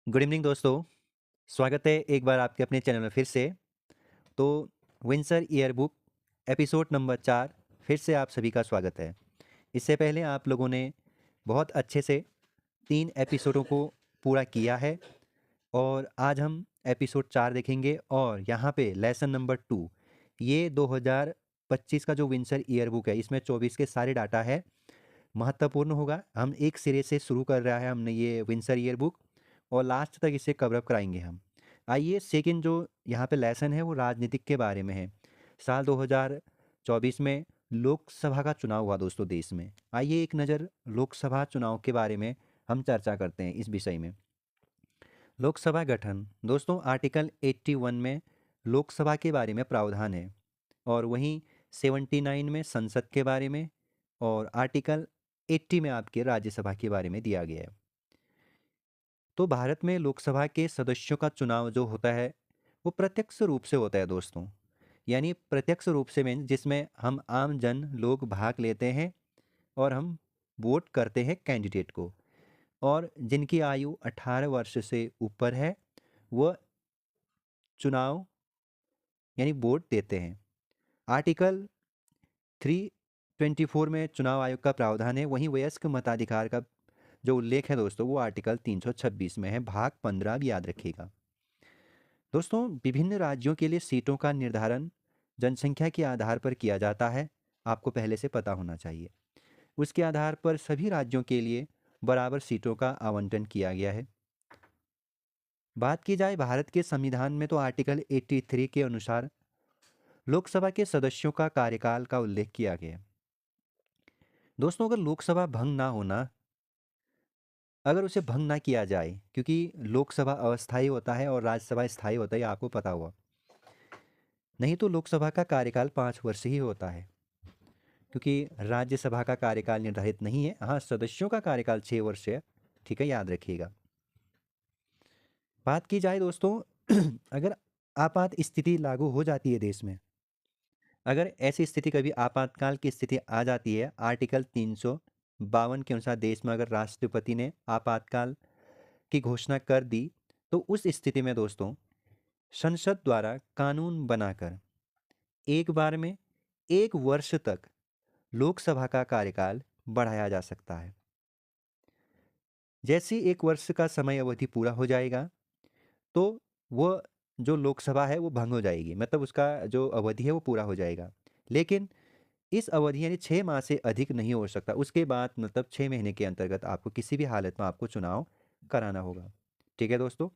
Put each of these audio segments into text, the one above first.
Good evening दोस्तों। स्वागत है एक बार आपके अपने चैनल में फिर से। तो Windsor year book episode number 4 फिर से आप सभी का स्वागत है। इससे पहले आप लोगों ने बहुत अच्छे से 3 एपिसोडों को पूरा किया है और आज हम एपिसोड 4 देखेंगे और यहाँ पे लेसन नंबर 2 ये 2025 का जो विंसर ईयर बुक है इसमें 24 के सारे डाटा है, महत्वपूर्ण होगा। हम एक सिरे से शुरू कर रहा है हमने ये विंसर ईयर बुक और लास्ट तक इसे कवर अप कराएंगे हम। आइए सेकंड जो यहाँ पे लेसन है वो राजनीतिक के बारे में है। साल 2024 में लोकसभा का चुनाव हुआ दोस्तों देश में। आइए एक नज़र लोकसभा चुनाव के बारे में हम चर्चा करते हैं इस विषय में। लोकसभा गठन दोस्तों आर्टिकल 81 में लोकसभा के बारे में प्रावधान है और वहीं 79 में संसद के बारे में और आर्टिकल 80 में आपके राज्यसभा के बारे में दिया गया है। तो भारत में लोकसभा के सदस्यों का चुनाव जो होता है वो प्रत्यक्ष रूप से होता है दोस्तों। यानी प्रत्यक्ष रूप से मीन्स जिसमें हम आम जन लोग भाग लेते हैं और हम वोट करते हैं कैंडिडेट को, और जिनकी आयु 18 वर्ष से ऊपर है वह चुनाव यानी वोट देते हैं। आर्टिकल 324 में चुनाव आयोग का प्रावधान है। वहीं वयस्क मताधिकार का जो उल्लेख है दोस्तों वो आर्टिकल 326 में है, भाग 15 भी याद रखिएगा। दोस्तों विभिन्न राज्यों के लिए सीटों का निर्धारण जनसंख्या के आधार पर किया जाता है, आपको पहले से पता होना चाहिए। उसके आधार पर सभी राज्यों के लिए बराबर सीटों का आवंटन किया गया है। बात की जाए भारत के संविधान में तो आर्टिकल 83 के अनुसार लोकसभा के सदस्यों का कार्यकाल का उल्लेख किया गया है। दोस्तों अगर लोकसभा भंग ना होना, अगर उसे भंग ना किया जाए, क्योंकि लोकसभा अस्थायी होता है और राज्यसभा स्थायी होता है, ये आपको पता हुआ। नहीं तो लोकसभा का कार्यकाल 5 वर्ष ही होता है, क्योंकि राज्यसभा का कार्यकाल निर्धारित नहीं है। हाँ, सदस्यों का कार्यकाल 6 वर्ष है, ठीक है, याद रखिएगा। बात की जाए दोस्तों अगर आपात स्थिति लागू हो जाती है देश में, अगर ऐसी स्थिति कभी आपातकाल की स्थिति आ जाती है, आर्टिकल 352 के अनुसार देश में अगर राष्ट्रपति ने आपातकाल की घोषणा कर दी, तो उस स्थिति में दोस्तों संसद द्वारा कानून बनाकर एक बार में 1 वर्ष तक लोकसभा का कार्यकाल बढ़ाया जा सकता है। जैसे ही 1 वर्ष का समय अवधि पूरा हो जाएगा तो वो जो लोकसभा है वो भंग हो जाएगी, मतलब उसका जो अवधि है वो पूरा हो जाएगा। लेकिन इस अवधि यानी 6 माह से अधिक नहीं हो सकता। उसके बाद मतलब 6 महीने के अंतर्गत आपको किसी भी हालत में आपको चुनाव कराना होगा। ठीक है दोस्तों,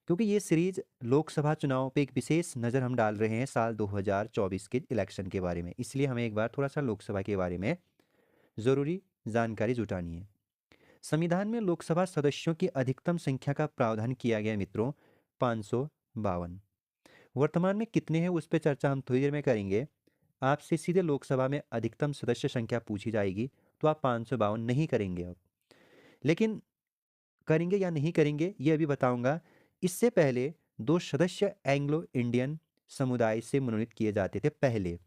क्योंकि ये सीरीज लोकसभा चुनाव पे एक विशेष नज़र हम डाल रहे हैं साल 2024 के इलेक्शन के बारे में, इसलिए हमें एक बार थोड़ा सा लोकसभा के बारे में ज़रूरी जानकारी जुटानी है। संविधान में लोकसभा सदस्यों की अधिकतम संख्या का प्रावधान किया गया है मित्रों, 552। वर्तमान में कितने हैं उस पर चर्चा हम थोड़ी देर में करेंगे। आपसे सीधे लोकसभा में अधिकतम सदस्य संख्या पूछी जाएगी तो आप 552 नहीं करेंगे अब, लेकिन करेंगे या नहीं करेंगे ये अभी बताऊंगा। इससे पहले 2 सदस्य एंग्लो इंडियन समुदाय से मनोनीत किए जाते थे पहले,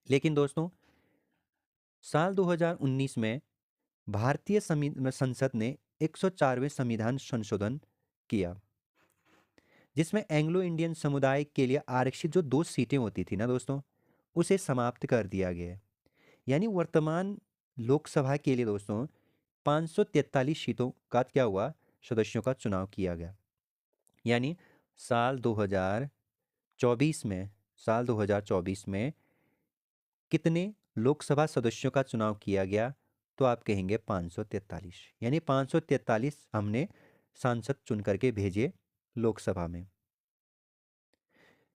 लेकिन दोस्तों साल 2019 में भारतीय संसद ने 104वें संविधान संशोधन किया, जिसमें एंग्लो इंडियन समुदाय के लिए आरक्षित जो 2 सीटें होती थी ना दोस्तों, उसे समाप्त कर दिया गया है। यानी वर्तमान लोकसभा के लिए दोस्तों 543 सीटों का क्या हुआ, सदस्यों का चुनाव किया गया। यानी साल 2024 में साल 2024 में कितने लोकसभा सदस्यों का चुनाव किया गया, तो आप कहेंगे 543। यानी 543 हमने सांसद चुन करके भेजे लोकसभा में।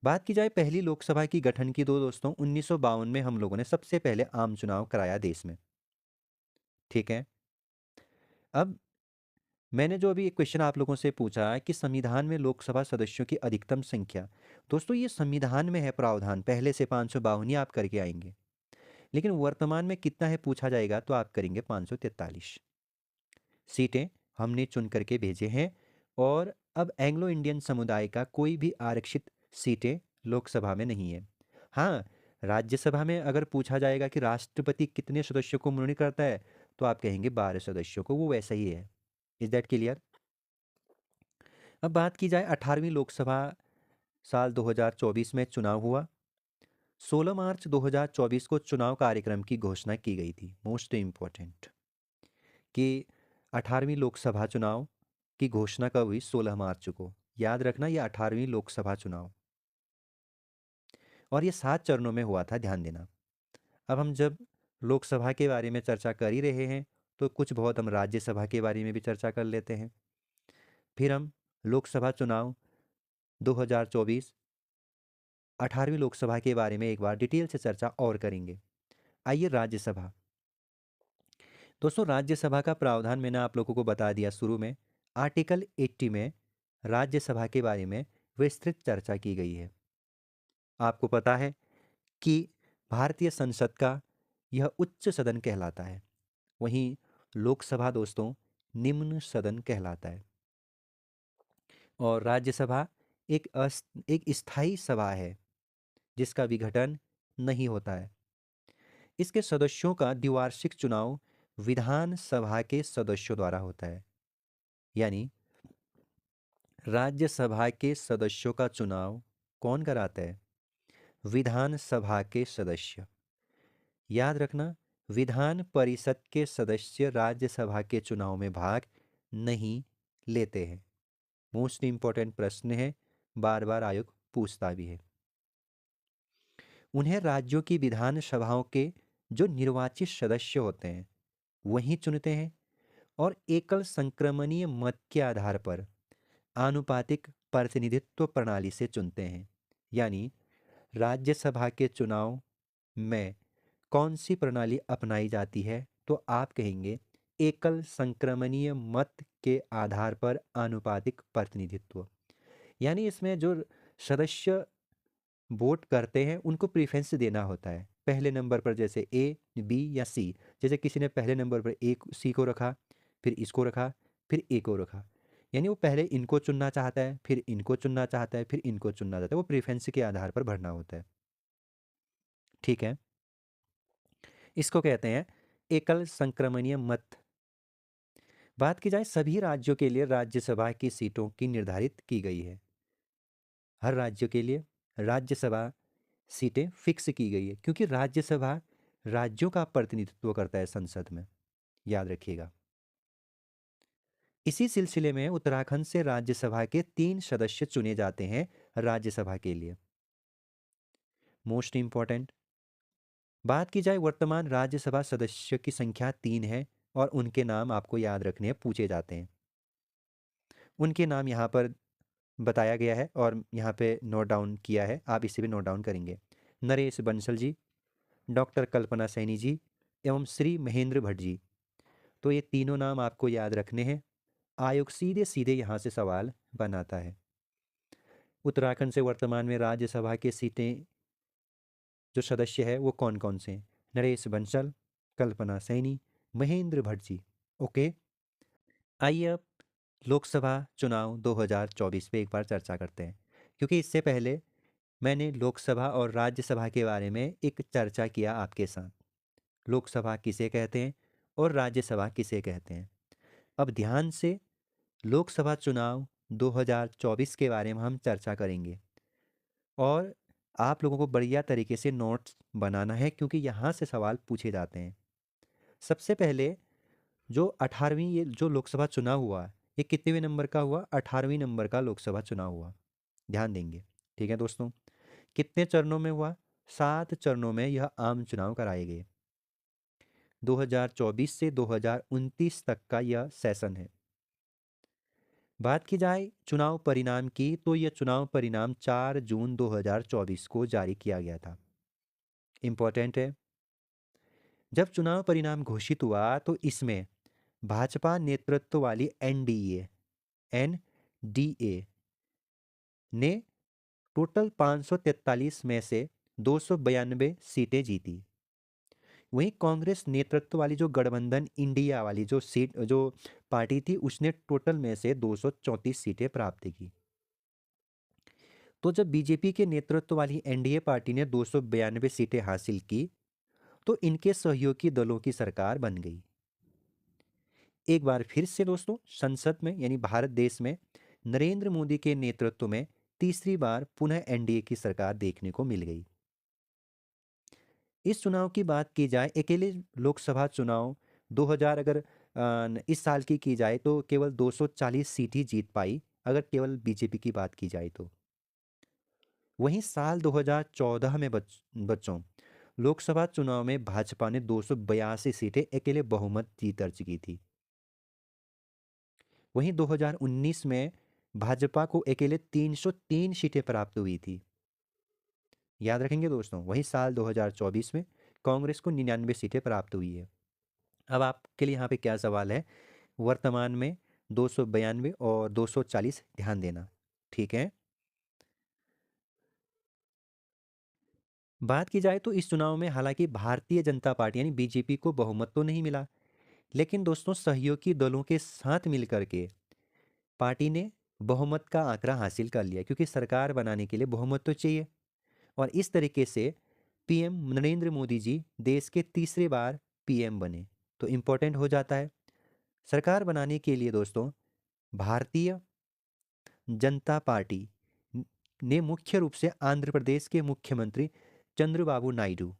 बात की जाए पहली लोकसभा की गठन की तो दोस्तों 1952 में हम लोगों ने सबसे पहले आम चुनाव कराया देश में। ठीक है, अब मैंने जो अभी एक क्वेश्चन आप लोगों से पूछा है कि संविधान में लोकसभा सदस्यों की अधिकतम संख्या, दोस्तों ये संविधान में है प्रावधान, पहले से 552 ही आप करके आएंगे, लेकिन वर्तमान में कितना है पूछा जाएगा तो आप करेंगे 543 सीटें हमने चुन करके भेजे हैं। और अब एंग्लो इंडियन समुदाय का कोई भी आरक्षित सीटें लोकसभा में नहीं है। हाँ, राज्यसभा में अगर पूछा जाएगा कि राष्ट्रपति कितने सदस्यों को मनोनीत करता है तो आप कहेंगे 12 सदस्यों को, वो वैसा ही है। Is that clear? अब बात की जाए 18वीं लोकसभा साल 2024 में चुनाव हुआ। 16 मार्च 2024 को चुनाव कार्यक्रम की घोषणा की गई थी। मोस्ट इम्पोर्टेंट कि 18वीं लोकसभा चुनाव की घोषणा कब हुई? 16 मार्च को। याद रखना, ये 18वीं लोकसभा चुनाव, और ये 7 चरणों में हुआ था, ध्यान देना। अब हम जब लोकसभा के बारे में चर्चा कर ही रहे हैं तो कुछ बहुत हम राज्यसभा के बारे में भी चर्चा कर लेते हैं। फिर हम लोकसभा चुनाव 2024 18वीं लोकसभा के बारे में एक बार डिटेल से चर्चा और करेंगे। आइए राज्यसभा। दोस्तों, राज्यसभा का प्रावधान मैंने आप लोगों को बता दिया शुरू में। आर्टिकल 80 में राज्यसभा के बारे में विस्तृत चर्चा की गई है। आपको पता है कि भारतीय संसद का यह उच्च सदन कहलाता है, वहीं लोकसभा दोस्तों निम्न सदन कहलाता है। और राज्यसभा एक स्थायी सभा है जिसका विघटन नहीं होता है। इसके सदस्यों का द्विवार्षिक चुनाव विधानसभा के सदस्यों द्वारा होता है। यानी राज्यसभा के सदस्यों का चुनाव कौन कराता है? विधानसभा के सदस्य। याद रखना, विधान परिषद के सदस्य राज्यसभा के चुनाव में भाग नहीं लेते हैं। मोस्ट इंपॉर्टेंट प्रश्न है, बार बार आयोग पूछता भी है। उन्हें राज्यों की विधानसभाओं के जो निर्वाचित सदस्य होते हैं वही चुनते हैं, और एकल संक्रमणीय मत के आधार पर आनुपातिक प्रतिनिधित्व प्रणाली से चुनते हैं। यानी राज्यसभा के चुनाव में कौन सी प्रणाली अपनाई जाती है? तो आप कहेंगे एकल संक्रमणीय मत के आधार पर आनुपातिक प्रतिनिधित्व। यानी इसमें जो सदस्य वोट करते हैं उनको प्रेफरेंस देना होता है पहले नंबर पर, जैसे ए, बी या सी। जैसे किसी ने पहले नंबर पर ए सी को रखा, फिर इसको रखा, फिर ए को रखा। यानी वो पहले इनको चुनना चाहता है, फिर इनको चुनना चाहता है, फिर इनको चुनना चाहता है। वो प्रेफरेंस के आधार पर भरना होता है। ठीक है, इसको कहते हैं एकल संक्रमणीय मत। बात की जाए सभी राज्यों के लिए राज्यसभा की सीटों की निर्धारित की गई है। हर राज्य के लिए राज्यसभा सीटें फिक्स की गई है, क्योंकि राज्यसभा राज्यों का प्रतिनिधित्व करता है संसद में। याद रखिएगा। इसी सिलसिले में उत्तराखंड से राज्यसभा के 3 सदस्य चुने जाते हैं राज्यसभा के लिए। मोस्ट इंपॉर्टेंट बात की जाए, वर्तमान राज्यसभा सदस्य की संख्या 3 है और उनके नाम आपको याद रखने हैं, पूछे जाते हैं। उनके नाम यहाँ पर बताया गया है और यहाँ पे नोट डाउन किया है, आप इसे भी नोट डाउन करेंगे। नरेश बंसल जी, डॉक्टर कल्पना सैनी जी एवं श्री महेंद्र भट्ट जी। तो ये तीनों नाम आपको याद रखने हैं। आयोग सीधे सीधे यहाँ से सवाल बनाता है। उत्तराखंड से वर्तमान में राज्यसभा के सीटें जो सदस्य है वो कौन कौन से हैं? नरेश बंसल, कल्पना सैनी, महेंद्र भट्ट जी। ओके, आइए अब लोकसभा चुनाव 2024 पे एक बार चर्चा करते हैं, क्योंकि इससे पहले मैंने लोकसभा और राज्यसभा के बारे में एक चर्चा किया आपके साथ। लोकसभा किसे कहते हैं और राज्यसभा किसे कहते हैं। अब ध्यान से लोकसभा चुनाव 2024 के बारे में हम चर्चा करेंगे, और आप लोगों को बढ़िया तरीके से नोट्स बनाना है, क्योंकि यहाँ से सवाल पूछे जाते हैं। सबसे पहले जो 18वीं ये जो लोकसभा चुनाव हुआ, ये कितनेवें नंबर का हुआ? 18वीं नंबर का लोकसभा चुनाव हुआ। ध्यान देंगे। ठीक है दोस्तों, कितने चरणों में हुआ? 7 चरणों में यह आम चुनाव कराए गए। 2024 से 2029 तक का यह सेशन है। बात की जाए चुनाव परिणाम की, तो यह चुनाव परिणाम 4 जून 2024 को जारी किया गया था। इंपॉर्टेंट है। जब चुनाव परिणाम घोषित हुआ तो इसमें भाजपा नेतृत्व वाली एनडीए ने टोटल 543 में से 292 सीटें जीती। वहीं कांग्रेस नेतृत्व वाली जो गठबंधन इंडिया वाली जो पार्टी थी, उसने टोटल में से 234 सीटें प्राप्त की। तो जब बीजेपी के नेतृत्व वाली एनडीए पार्टी ने 292 सीटें हासिल की तो इनके सहयोगी दलों की सरकार बन गई। एक बार फिर से दोस्तों, संसद में यानी भारत देश में नरेंद्र मोदी के नेतृत्व में तीसरी बार पुनः एनडीए की सरकार देखने को मिल गई। इस चुनाव की बात की जाए, अकेले लोकसभा चुनाव 2000 अगर इस साल की जाए तो केवल 240 सीट ही जीत पाई, अगर केवल बीजेपी की बात की जाए तो। वहीं साल 2014 में बच्चों लोकसभा चुनाव में भाजपा ने 282 सीटें अकेले बहुमत जीत दर्ज की थी। वहीं 2019 में भाजपा को अकेले 303 सीटें प्राप्त हुई थी। याद रखेंगे दोस्तों। वहीं साल 2024 में कांग्रेस को 99 सीटें प्राप्त हुई है। अब आपके लिए यहाँ पे क्या सवाल है, वर्तमान में 292 और 240, ध्यान देना, ठीक है। बात की जाए तो इस चुनाव में हालांकि भारतीय जनता पार्टी यानी बीजेपी को बहुमत तो नहीं मिला, लेकिन दोस्तों सहयोगी दलों के साथ मिलकर के पार्टी ने बहुमत का आंकड़ा हासिल कर लिया, क्योंकि सरकार बनाने के लिए बहुमत तो चाहिए। और इस तरीके से पीएम नरेंद्र मोदी जी देश के तीसरे बार पीएम बने। तो इम्पोर्टेंट हो जाता है। सरकार बनाने के लिए दोस्तों भारतीय जनता पार्टी ने मुख्य रूप से आंध्र प्रदेश के मुख्यमंत्री चंद्रबाबू नायडू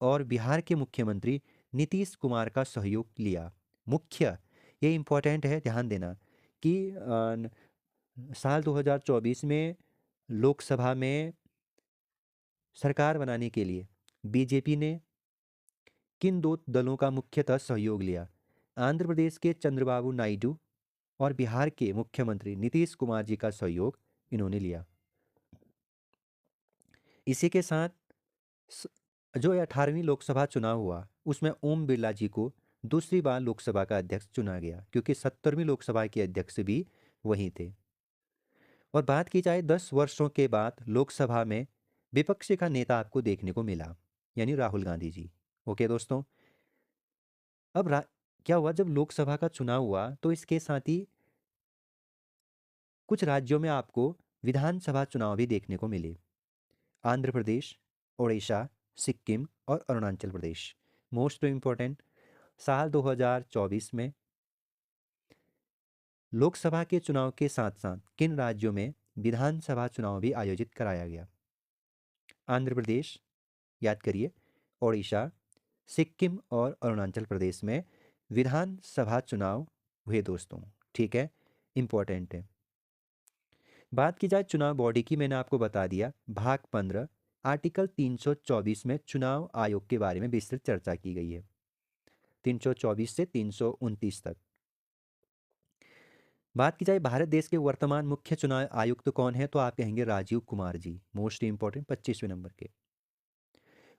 और बिहार के मुख्यमंत्री नीतीश कुमार का सहयोग लिया। मुख्य, ये इम्पोर्टेंट है, ध्यान देना कि साल 2024 में लोकसभा में सरकार बनाने के लिए बीजेपी ने किन दो दलों का मुख्यतः सहयोग लिया? आंध्र प्रदेश के चंद्रबाबू नायडू और बिहार के मुख्यमंत्री नीतीश कुमार जी का सहयोग इन्होंने लिया। इसी के साथ जो 18वीं लोकसभा चुनाव हुआ उसमें ओम बिरला जी को दूसरी बार लोकसभा का अध्यक्ष चुना गया, क्योंकि 70वीं लोकसभा के अध्यक्ष भी वही थे। और बात की जाए 10 वर्षों के बाद लोकसभा में विपक्ष का नेता आपको देखने को मिला, यानी राहुल गांधी जी। ओके दोस्तों। अब क्या हुआ, जब लोकसभा का चुनाव हुआ तो इसके साथ ही कुछ राज्यों में आपको विधानसभा चुनाव भी देखने को मिले। आंध्र प्रदेश, उड़ीसा, सिक्किम और अरुणाचल प्रदेश। मोस्ट इम्पोर्टेंट, साल 2024 में लोकसभा के चुनाव के साथ साथ किन राज्यों में विधानसभा चुनाव भी आयोजित कराया गया? आंध्र प्रदेश, याद करिए, उड़ीसा, सिक्किम और अरुणाचल प्रदेश में विधानसभा चुनाव हुए दोस्तों, ठीक है, इंपॉर्टेंट है। बात की जाए चुनाव बॉडी की, मैंने आपको बता दिया, भाग 15 आर्टिकल 324 में चुनाव आयोग के बारे में विस्तृत चर्चा की गई है, 324 से 329 तक। बात की जाए भारत देश के वर्तमान मुख्य चुनाव आयुक्त तो कौन है, तो आप कहेंगे Rajiv Kumar ji, most important 25वें number के।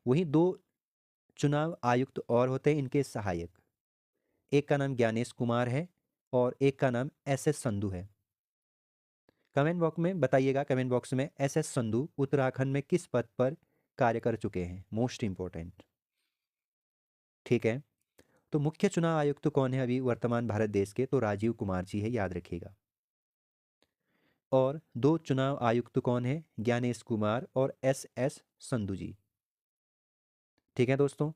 वहीं दो चुनाव आयुक्त और होते हैं इनके सहायक, एक का नाम ज्ञानेश कुमार है और एक का नाम एस एस संधू है। कमेंट बॉक्स में बताइएगा, कमेंट बॉक्स में एस एस संधू उत्तराखंड में किस पद पर कार्य कर चुके हैं, मोस्ट इंपॉर्टेंट, ठीक है। तो मुख्य चुनाव आयुक्त तो कौन है अभी वर्तमान भारत देश के, तो राजीव कुमार जी है, याद रखिएगा। और दो चुनाव आयुक्त कौन है, ज्ञानेश कुमार और एस एस संधू जी, ठीक है दोस्तों।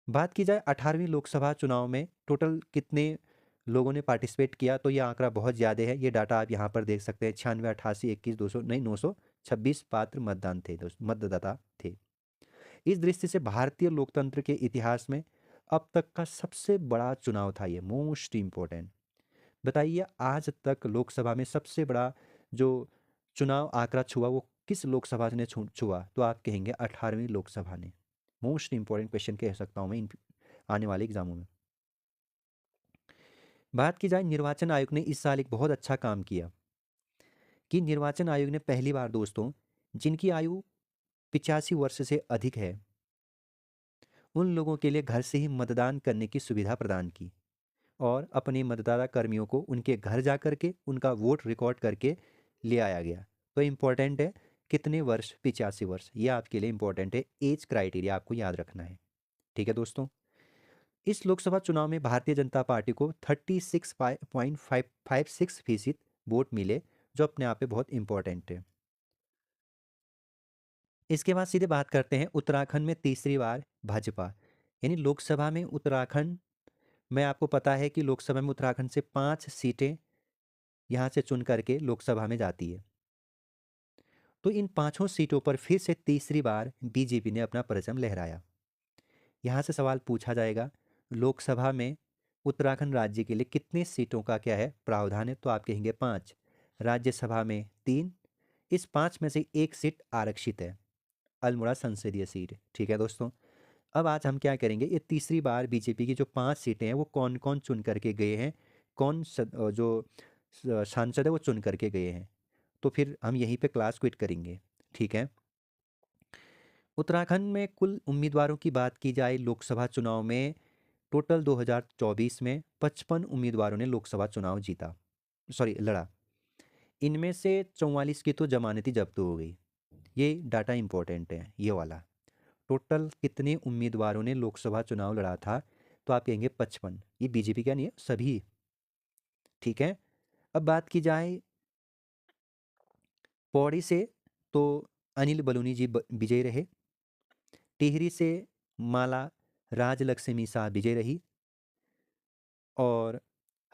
बात की जाए 18वीं लोकसभा चुनाव में टोटल कितने लोगों ने पार्टिसिपेट किया, तो ये आंकड़ा बहुत ज़्यादा है, ये डाटा आप यहाँ पर देख सकते हैं, 96, 88, 21, 200 नहीं 926 पात्र मतदान थे दोस्त, मतदाता थे। इस दृष्टि से भारतीय लोकतंत्र के इतिहास में अब तक का सबसे बड़ा चुनाव था ये, मोस्ट इम्पोर्टेंट। बताइए आज तक लोकसभा में सबसे बड़ा जो चुनाव आंकड़ा छुआ वो किस लोकसभा ने छुआ, तो आप कहेंगे 18वीं लोकसभा ने। मोस्ट इंपॉर्टेंट क्वेश्चन कह सकता हूँ मैं इन आने वाले एग्जामों में। बात की जाए निर्वाचन आयोग ने इस साल एक बहुत अच्छा काम किया कि निर्वाचन आयोग ने पहली बार दोस्तों जिनकी आयु 85 वर्ष से अधिक है उन लोगों के लिए घर से ही मतदान करने की सुविधा प्रदान की और अपने मतदाता कर्मियों को उनके घर जा करके उनका वोट रिकॉर्ड करके ले आया गया। तो इम्पोर्टेंट है कितने वर्ष, 85 वर्ष, ये आपके लिए इम्पोर्टेंट है, एज क्राइटेरिया आपको याद रखना है, ठीक है दोस्तों। इस लोकसभा चुनाव में भारतीय जनता पार्टी को 36.56% वोट मिले, जो अपने आप में बहुत इंपॉर्टेंट है। इसके बाद सीधे बात करते हैं उत्तराखंड में तीसरी बार भाजपा, यानी लोकसभा में उत्तराखंड में आपको पता है कि लोकसभा में उत्तराखंड से 5 सीटें यहाँ से चुन करके लोकसभा में जाती है। तो इन पांचों सीटों पर फिर से तीसरी बार बीजेपी ने अपना परचम लहराया। यहाँ से सवाल पूछा जाएगा, लोकसभा में उत्तराखंड राज्य के लिए कितने सीटों का क्या है प्रावधान है, तो आप कहेंगे 5। राज्यसभा में 3। इस 5 में से एक सीट आरक्षित है, अल्मोड़ा संसदीय सीट। ठीक है दोस्तों, अब आज हम क्या करेंगे, ये तीसरी बार बीजेपी की जो 5 सीटें हैं वो कौन कौन चुन करके गए हैं, जो सांसद है वो चुन करके गए हैं, तो फिर हम यहीं पे क्लास क्विट करेंगे। ठीक है, उत्तराखंड में कुल उम्मीदवारों की बात की जाए लोकसभा चुनाव में, टोटल 2024 में 55 उम्मीदवारों ने लोकसभा चुनाव जीता, सॉरी लड़ा। इनमें से 44 की तो जमानती जब्त हो गई। ये डाटा इंपॉर्टेंट है ये वाला। टोटल कितने उम्मीदवारों ने लोकसभा चुनाव लड़ा था, तो आप कहेंगे 55। ये बीजेपी का नहीं है, सभी। ठीक है, अब बात की जाए पौड़ी से, तो अनिल बलूनी जी विजयी रहे। टिहरी से माला राजलक्ष्मी शाह विजय रही। और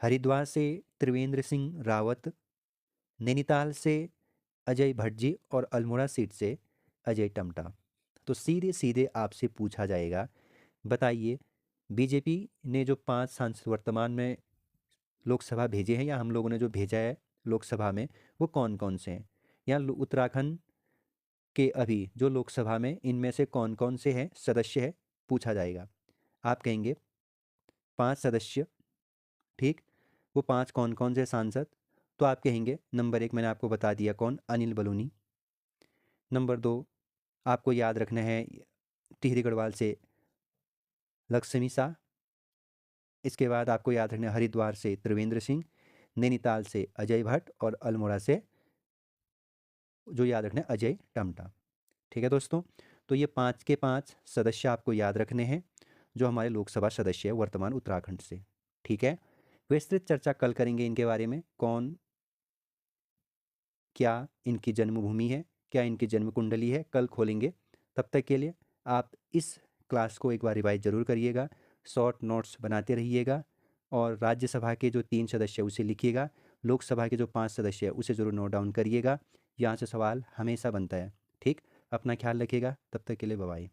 हरिद्वार से त्रिवेंद्र सिंह रावत, नैनीताल से अजय भट्ट जी और अल्मोड़ा सीट से अजय टमटा। तो सीधे सीधे आपसे पूछा जाएगा, बताइए बीजेपी ने जो 5 सांसद वर्तमान में लोकसभा भेजे हैं, या हम लोगों ने जो भेजा है लोकसभा में, वो कौन कौन से हैं, या उत्तराखंड के अभी जो लोकसभा में इनमें से कौन कौन से हैं सदस्य है, पूछा जाएगा। आप कहेंगे 5 सदस्य। ठीक, वो 5 कौन कौन से सांसद, तो आप कहेंगे नंबर 1 मैंने आपको बता दिया कौन, अनिल बलूनी। नंबर 2 आपको याद रखना है टिहरी गढ़वाल से लक्ष्मी शाह। इसके बाद आपको याद रखना है हरिद्वार से त्रिवेंद्र सिंह, नैनीताल से अजय भट्ट और अल्मोड़ा से जो याद रखना है अजय टमटा। ठीक है दोस्तों, तो ये 5 के 5 सदस्य आपको याद रखने हैं जो हमारे लोकसभा सदस्य है वर्तमान उत्तराखंड से। ठीक है, विस्तृत चर्चा कल करेंगे इनके बारे में, कौन क्या इनकी जन्मभूमि है, क्या इनकी जन्म कुंडली है, कल खोलेंगे। तब तक के लिए आप इस क्लास को एक बार रिवाइज ज़रूर करिएगा, शॉर्ट नोट्स बनाते रहिएगा, और राज्यसभा के जो 3 सदस्य उसे लिखिएगा, लोकसभा के जो 5 सदस्य है उसे ज़रूर नोट डाउन करिएगा। यहाँ से सवाल हमेशा बनता है। ठीक, अपना ख्याल रखिएगा, तब तक के लिए बाय बाय।